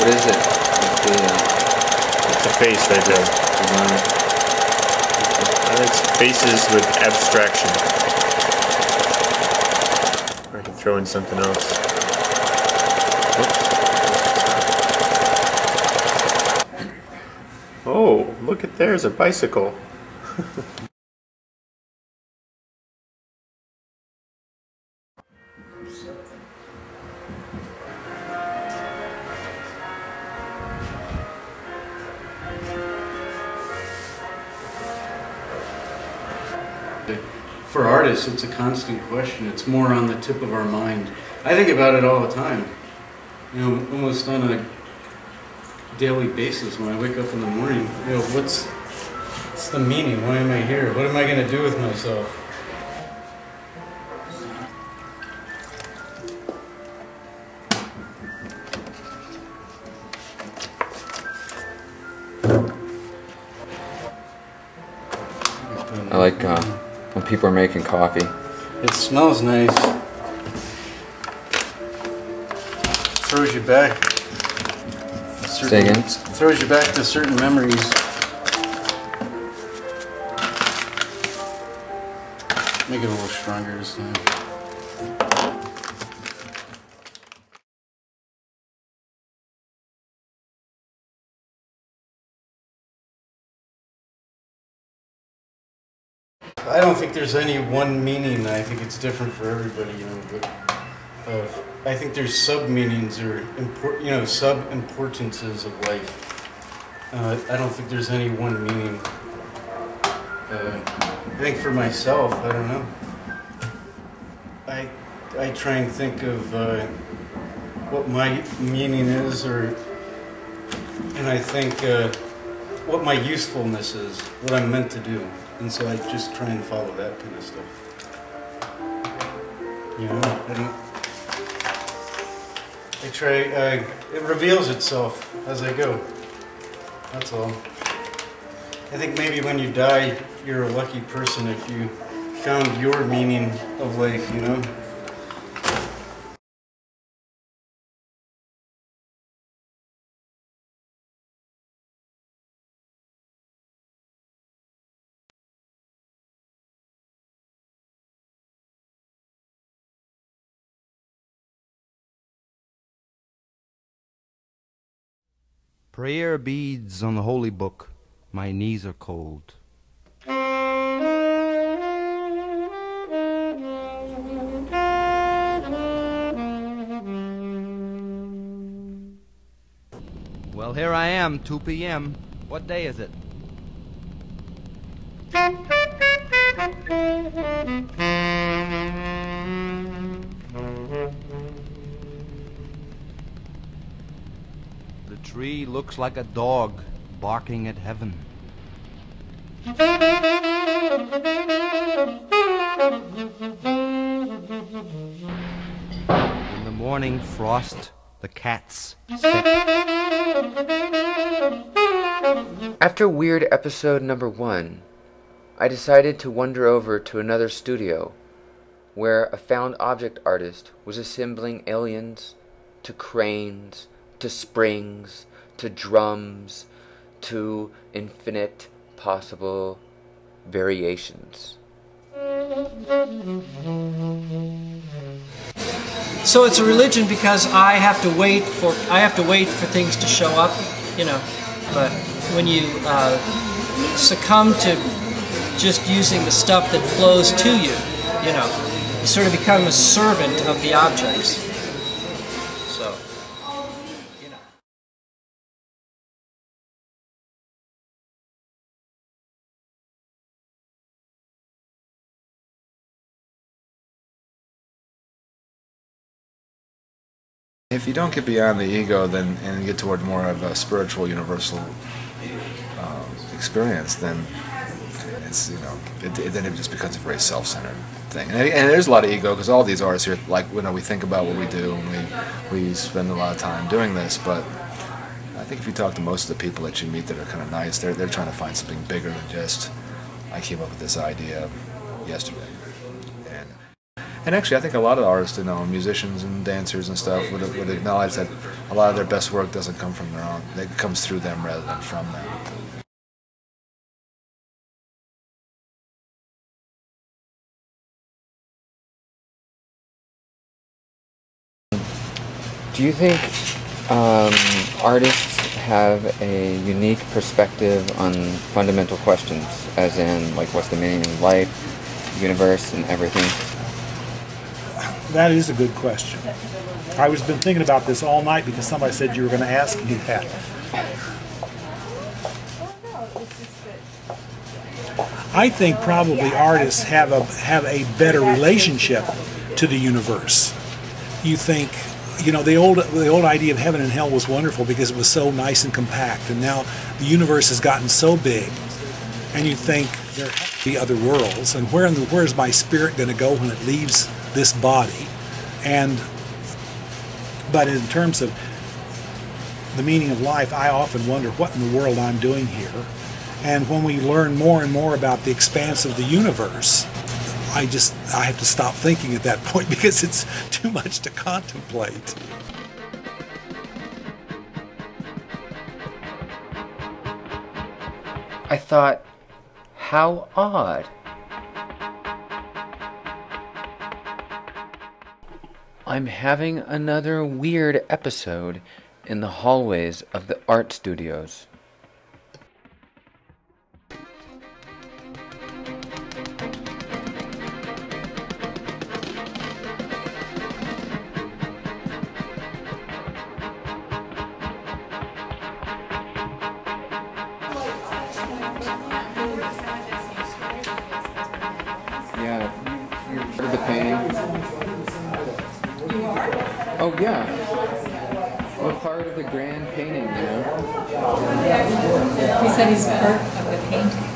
is it? It's a face right there. It's faces with abstraction. Or I can throw in something else. Oh, look at there's a bicycle. For artists, it's a constant question. It's more on the tip of our mind. I think about it all the time. You know, almost on a daily basis when I wake up in the morning. You know, what's the meaning? Why am I here? What am I going to do with myself? I like when people are making coffee. It smells nice. Throws you back. Say again? Throws you back to certain memories. Make it a little stronger this time. I don't think there's any one meaning. I think it's different for everybody, you know. But I think there's sub-meanings or sub-importances of life. I don't think there's any one meaning. I think for myself, I don't know. I try and think of what my meaning is, and I think what my usefulness is, what I'm meant to do. And so I just try and follow that kind of stuff. You know, it reveals itself as I go. That's all. I think maybe when you die, you're a lucky person if you found your meaning of life, you know? Prayer beads on the holy book, my knees are cold. Well, here I am, 2 p.m. What day is it? The tree looks like a dog barking at heaven. In the morning frost, the cats step. After Weird episode number 1, I decided to wander over to another studio where a found object artist was assembling aliens to cranes, to springs, to drums, to infinite possible variations. So it's a religion because I have to wait for things to show up, you know. But when you succumb to just using the stuff that flows to you, you know, you sort of become a servant of the objects. So, you know. If you don't get beyond the ego and get toward more of a spiritual, universal experience, then it's, you know, then it just becomes a very self-centered thing. And there's a lot of ego because all these artists here, like, you know, we think about what we do and we spend a lot of time doing this, but I think if you talk to most of the people that you meet that are kind of nice, they're trying to find something bigger than just, I came up with this idea yesterday. And actually, I think a lot of artists, musicians and dancers and stuff, would acknowledge that a lot of their best work doesn't come from their own; it comes through them rather than from them. Do you think artists have a unique perspective on fundamental questions, as in, like, what's the meaning of life, universe, and everything? That is a good question. I was been thinking about this all night because somebody said you were going to ask me that. I think probably artists have a better relationship to the universe. You think, the old idea of heaven and hell was wonderful because it was so nice and compact, and now the universe has gotten so big, and you think there have to be other worlds, and where is my spirit going to go when it leaves this body? But in terms of the meaning of life, I often wonder what in the world I'm doing here. And when we learn more and more about the expanse of the universe, I have to stop thinking at that point because it's too much to contemplate. I thought, how odd. I'm having another weird episode in the hallways of the art studios. Yeah, you're part of the painting. You are? Oh, yeah. We're part of the grand painting, you know? He said he's part of the painting.